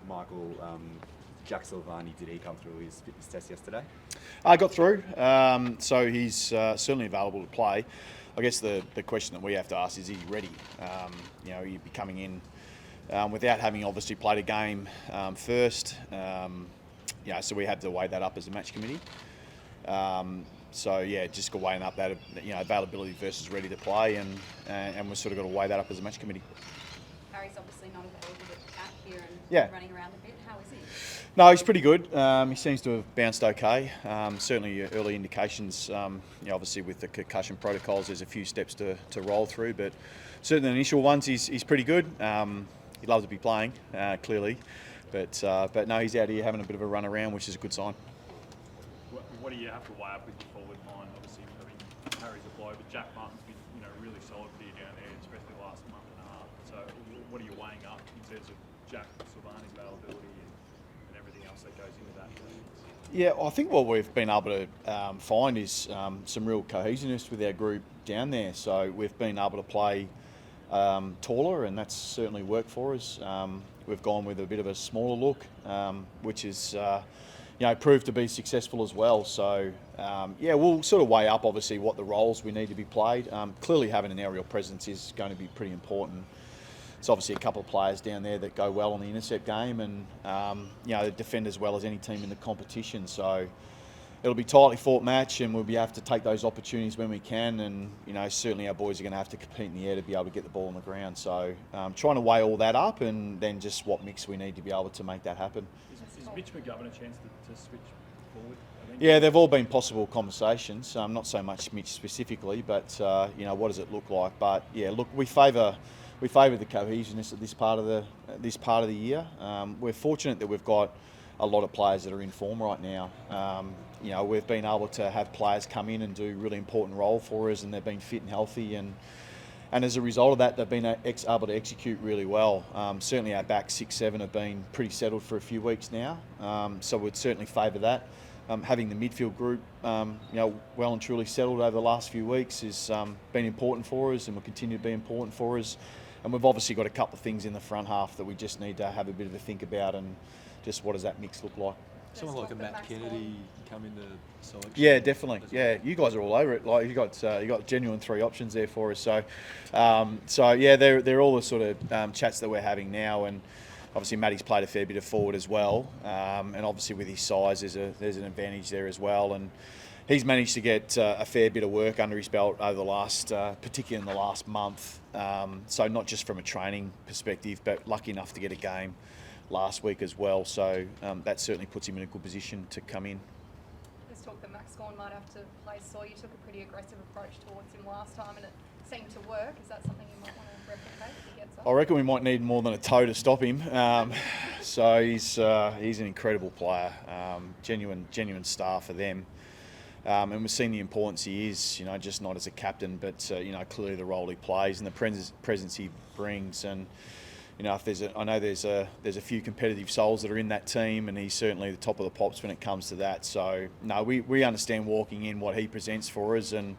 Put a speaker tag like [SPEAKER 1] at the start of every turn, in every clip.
[SPEAKER 1] Michael, Jack Silvani, did he come through his fitness test yesterday?
[SPEAKER 2] I got through, so he's certainly available to play. I guess the question that we have to ask is he ready? He'd be coming in without having obviously played a game first. So we have to weigh that up as a match committee. Just got weighing up that availability versus ready to play, and we've sort of got to weigh that up as a match committee.
[SPEAKER 3] Harry's obviously not available back here and running around a bit. How is he?
[SPEAKER 2] No, he's pretty good. He seems to have bounced okay. Certainly early indications, obviously with the concussion protocols, there's a few steps to roll through, but certainly the initial ones, he's pretty good. He'd love to be playing, clearly, but no, he's out here having a bit of a run around, which is a good sign.
[SPEAKER 4] What do you have to weigh up with your forward line? Obviously, Harry's a blow, but Jack Martin's been really solid for you down there, especially the last month and a half. So what are you weighing up in terms of Jack Silvani's availability and everything else that goes into that?
[SPEAKER 2] Yeah, I think what we've been able to find is some real cohesionness with our group down there. So we've been able to play taller, and that's certainly worked for us. We've gone with a bit of a smaller look, which is proved to be successful as well. So we'll sort of weigh up obviously what the roles we need to be played. Clearly having an aerial presence is going to be pretty important. It's obviously a couple of players down there that go well on the intercept game, and they defend as well as any team in the competition. So it'll be a tightly fought match, and we'll be able to take those opportunities when we can. And certainly our boys are going to have to compete in the air to be able to get the ball on the ground. So trying to weigh all that up, and then just what mix we need to be able to make that happen.
[SPEAKER 4] Is Mitch McGovern a chance to switch forward?
[SPEAKER 2] Yeah, they've all been possible conversations. Not so much Mitch specifically, but what does it look like? But yeah, look, we favour the cohesionness of this part of the year. We're fortunate that we've got a lot of players that are in form right now. We've been able to have players come in and do a really important role for us, and they've been fit and healthy, and as a result of that, they've been able to execute really well. Certainly our back 6-7 have been pretty settled for a few weeks now, so we'd certainly favour that. Having the midfield group, well and truly settled over the last few weeks has been important for us, and will continue to be important for us. And we've obviously got a couple of things in the front half that we just need to have a bit of a think about, and just what does that mix look like.
[SPEAKER 5] Someone like a Matt Kennedy come into selection.
[SPEAKER 2] Yeah, definitely. Yeah, you guys are all over it. Like you got genuine 3 options there for us. So, they're all the sort of chats that we're having now, and obviously Matty's played a fair bit of forward as well, and obviously with his size, there's an advantage there as well, and he's managed to get a fair bit of work under his belt over the last, particularly in the last month. So not just from a training perspective, but lucky enough to get a game last week as well. So that certainly puts him in a good position to come in.
[SPEAKER 3] There's talk that Max Gawn might have to play Saw. You took a pretty aggressive approach towards him last time, and it seemed to work. Is that something you might want to replicate if he gets up?
[SPEAKER 2] I reckon we might need more than a toe to stop him. So he's an incredible player, genuine star for them. And we've seen the importance he is, just not as a captain, but clearly the role he plays and the presence he brings. And if I know there's a few competitive souls that are in that team, and he's certainly the top of the pops when it comes to that. So no, we understand walking in what he presents for us, and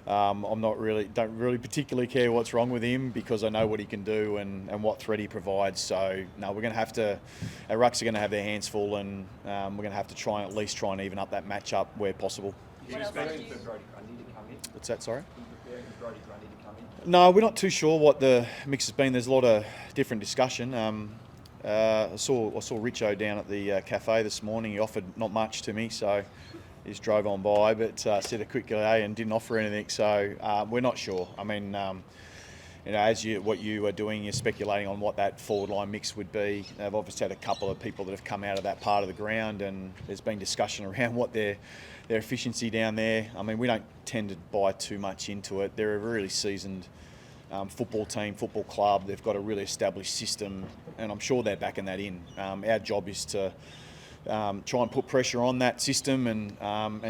[SPEAKER 2] don't really particularly care what's wrong with him, because I know what he can do and what threat he provides. So no, our rucks are going to have their hands full, and we're going to have to try and even up that matchup where possible.
[SPEAKER 3] What else did you...
[SPEAKER 2] What's that, sorry?
[SPEAKER 6] To
[SPEAKER 2] No, we're not too sure what the mix has been. There's a lot of different discussion. I saw Richo down at the cafe this morning. He offered not much to me, so he just drove on by, but said a quick g'day and didn't offer anything. So we're not sure. I mean, what you are doing, you're speculating on what that forward line mix would be. They've obviously had a couple of people that have come out of that part of the ground, and there's been discussion around what their efficiency down there. I mean, we don't tend to buy too much into it. They're a really seasoned football team, football club. They've got a really established system, and I'm sure they're backing that in. Our job is to try and put pressure on that system and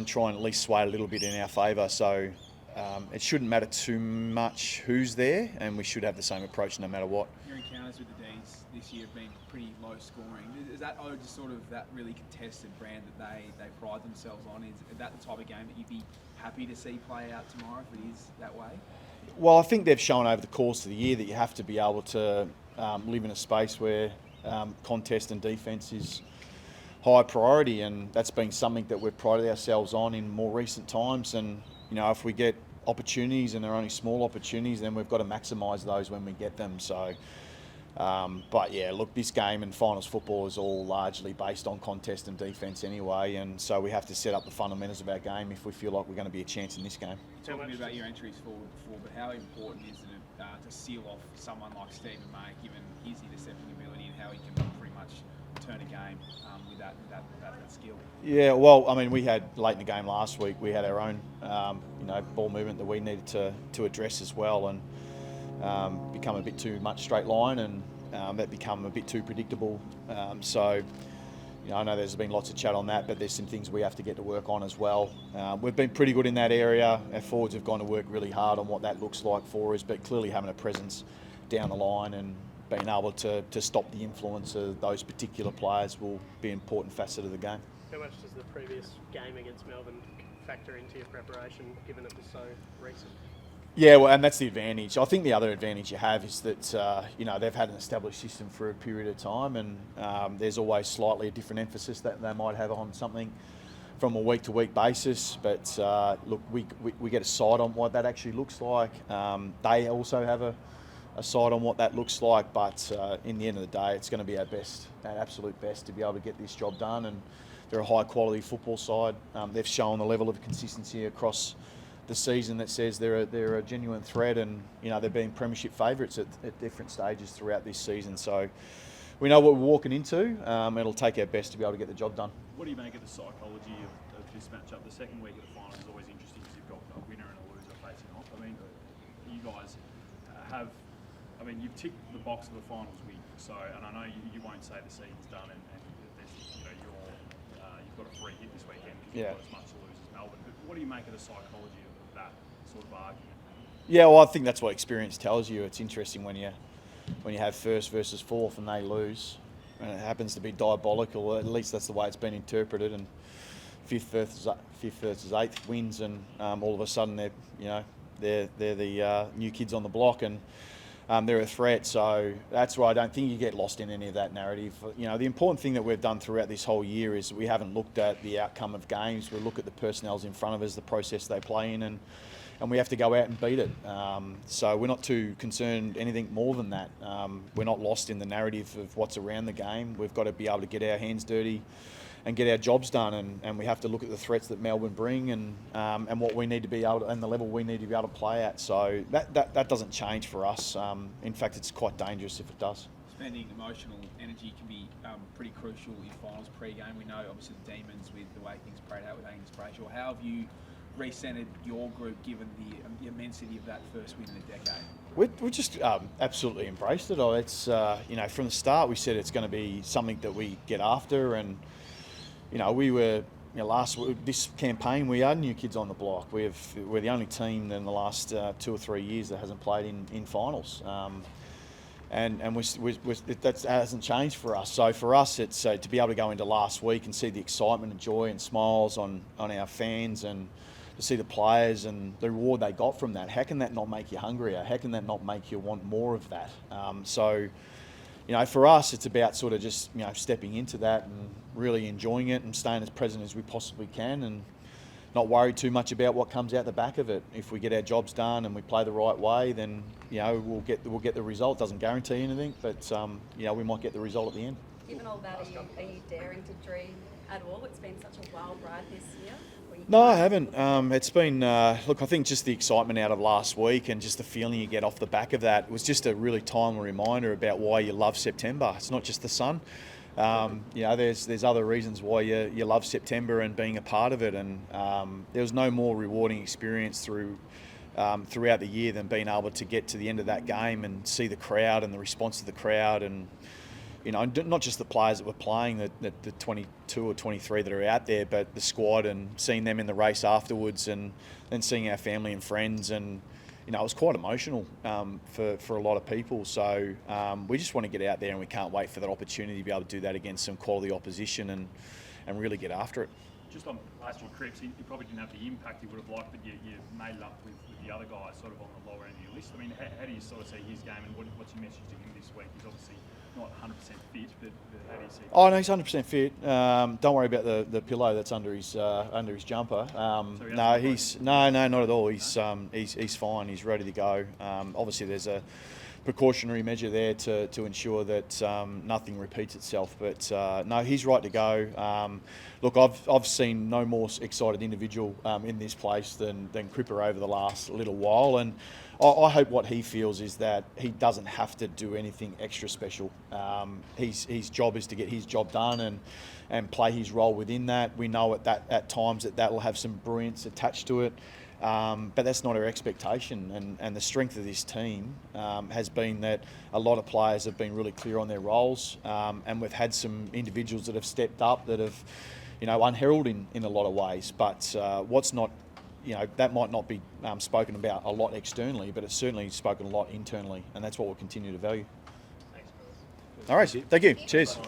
[SPEAKER 2] try and at least sway it a little bit in our favour. So it shouldn't matter too much who's there, and we should have the same approach no matter what.
[SPEAKER 6] Your encounters with the D's this year have been pretty low scoring. Is that just sort of that really contested brand that they pride themselves on? Is that the type of game that you'd be happy to see play out tomorrow if it is that way?
[SPEAKER 2] Well, I think they've shown over the course of the year that you have to be able to live in a space where contest and defence is high priority, and that's been something that we've prided ourselves on in more recent times. And if we get opportunities and they're only small opportunities, then we've got to maximise those when we get them. So. But yeah, look, this game and finals football is all largely based on contest and defence anyway, and so we have to set up the fundamentals of our game if we feel like we're going to be a chance in this game.
[SPEAKER 6] Talking a bit about your entries forward before, but how important is it to seal off someone like Stephen May, given his intercepting ability and how he can pretty much turn a game with that skill? Yeah,
[SPEAKER 2] well, I mean, we had late in the game last week, we had our own ball movement that we needed to address as well, and become a bit too much straight line, and that become a bit too predictable. So I know there's been lots of chat on that, but there's some things we have to get to work on as well. We've been pretty good in that area. Our forwards have gone to work really hard on what that looks like for us, but clearly having a presence down the line and being able to stop the influence of those particular players will be an important facet of the game.
[SPEAKER 7] How much does the previous game against Melbourne factor into your preparation, given it was so recent?
[SPEAKER 2] Yeah, well, and that's the advantage. I think the other advantage you have is that they've had an established system for a period of time, and there's always slightly a different emphasis that they might have on something from a week-to-week basis. But look, we get a sight on what that actually looks like. They also have a sight on what that looks like. But in the end of the day, it's going to be our absolute best to be able to get this job done. And they're a high-quality football side. They've shown the level of consistency across the season that says they're a genuine threat, and they've been premiership favourites at different stages throughout this season. So we know what we're walking into. It'll take our best to be able to get the job done.
[SPEAKER 4] What do you make of the psychology of this matchup? The second week of the finals is always interesting because you've got a winner and a loser facing off. I mean, you guys you've ticked the box of the finals win. So, and I know you won't say the season's done, and there's, you've got a free hit this weekend because you've got as much to lose as Melbourne. But what do you make of the psychology of that sort of argument?
[SPEAKER 2] Yeah, well, I think that's what experience tells you. It's interesting when you have first versus fourth and they lose, and it happens to be diabolical. At least that's the way it's been interpreted. And fifth versus eighth wins, and all of a sudden they're the new kids on the block, and they're a threat. So that's why I don't think you get lost in any of that narrative. The important thing that we've done throughout this whole year is we haven't looked at the outcome of games. We look at the personnels in front of us, the process they play in, and we have to go out and beat it. So we're not too concerned anything more than that. We're not lost in the narrative of what's around the game. We've got to be able to get our hands dirty and get our jobs done, and we have to look at the threats that Melbourne bring, and what we need to be able to, and the level we need to be able to play at. So that doesn't change for us. In fact, it's quite dangerous if it does.
[SPEAKER 6] Spending emotional energy can be pretty crucial in finals pre-game. We know obviously the Demons with the way things played out with Agnes Brayshaw. How have you recentered your group given the immensity of that first win in a decade?
[SPEAKER 2] We just absolutely embraced it. It's from the start we said it's going to be something that we get after, and we were this campaign we are new kids on the block. We're the only team in the last 2 or 3 years that hasn't played in finals, and that hasn't changed for us. So for us, it's to be able to go into last week and see the excitement and joy and smiles on our fans, and to see the players and the reward they got from that. How can that not make you hungrier? How can that not make you want more of that? For us, it's about sort of just stepping into that and really enjoying it and staying as present as we possibly can, and not worry too much about what comes out the back of it. If we get our jobs done and we play the right way, then we'll get the result. Doesn't guarantee anything, but we might get the result at the end.
[SPEAKER 8] Given all that, are you daring to dream at all? It's been such a wild ride this year.
[SPEAKER 2] No, I haven't. It's been, I think just the excitement out of last week and just the feeling you get off the back of that was just a really timely reminder about why you love September. It's not just the sun. There's other reasons why you love September and being a part of it. And there was no more rewarding experience throughout the year than being able to get to the end of that game and see the crowd and the response of the crowd, and not just the players that were playing, the 22 or 23 that are out there, but the squad, and seeing them in the race afterwards, and then seeing our family and friends, and it was quite emotional for a lot of people. So we just want to get out there, and we can't wait for that opportunity to be able to do that against some quality opposition and really get after it.
[SPEAKER 4] Just on Patrick Cripps, he probably didn't have the impact he would have liked, but you made it up with the other guys sort of on the lower end of your list. I mean, how do you sort of see his game, and what's your message to him this week? He's obviously not 100% fit, but how do you see?
[SPEAKER 2] Oh no, he's 100% fit. Don't worry about the pillow that's under his jumper. No, he's no, not at all. He's fine. He's ready to go. Obviously, there's a precautionary measure there to ensure that nothing repeats itself. But no, he's right to go. Look, I've seen no more excited individual in this place than Cripper over the last little while, and I hope what he feels is that he doesn't have to do anything extra special. His job is to get his job done and play his role within that. We know at times that will have some brilliance attached to it. But that's not our expectation, and the strength of this team has been that a lot of players have been really clear on their roles, and we've had some individuals that have stepped up that have, unheralded in a lot of ways. But what's not, that might not be spoken about a lot externally, but it's certainly spoken a lot internally, and that's what we'll continue to value.
[SPEAKER 7] Thanks, Chris.
[SPEAKER 2] All right, thank you. Cheers.